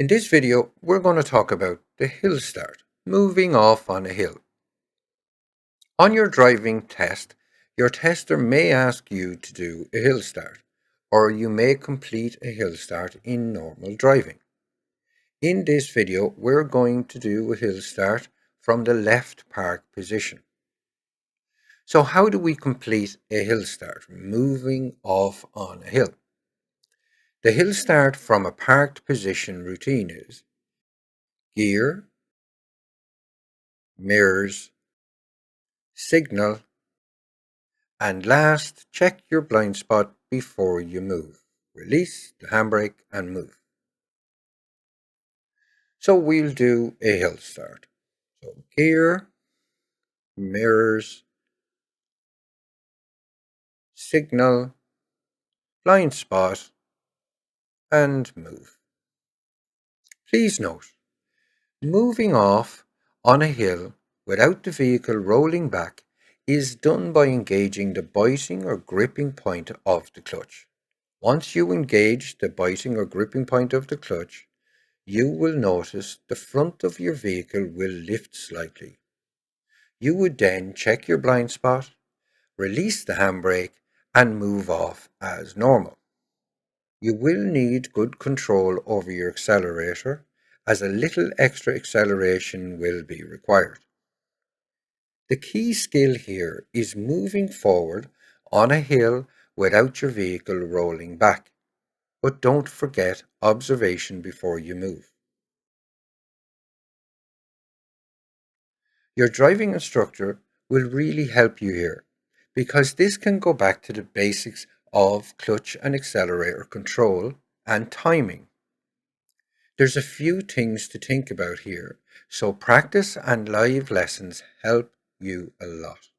In this video, we're going to talk about the hill start, moving off on a hill. On your driving test, your tester may ask you to do a hill start, or you may complete a hill start in normal driving. In this video, we're going to do a hill start from the left park position. So how do we complete a hill start, moving off on a hill? The hill start from a parked position routine is gear, mirrors, signal, and last, check your blind spot before you move. Release the handbrake and move. So we'll do a hill start. So gear, mirrors, signal, blind spot, and move. Please note, moving off on a hill without the vehicle rolling back is done by engaging the biting or gripping point of the clutch. Once you engage the biting or gripping point of the clutch, you will notice the front of your vehicle will lift slightly. You would then check your blind spot, release the handbrake, and move off as normal. You will need good control over your accelerator, as a little extra acceleration will be required. The key skill here is moving forward on a hill without your vehicle rolling back, but don't forget observation before you move. Your driving instructor will really help you here, because this can go back to the basics of clutch and accelerator control and timing. There's a few things to think about here, so practice and live lessons help you a lot.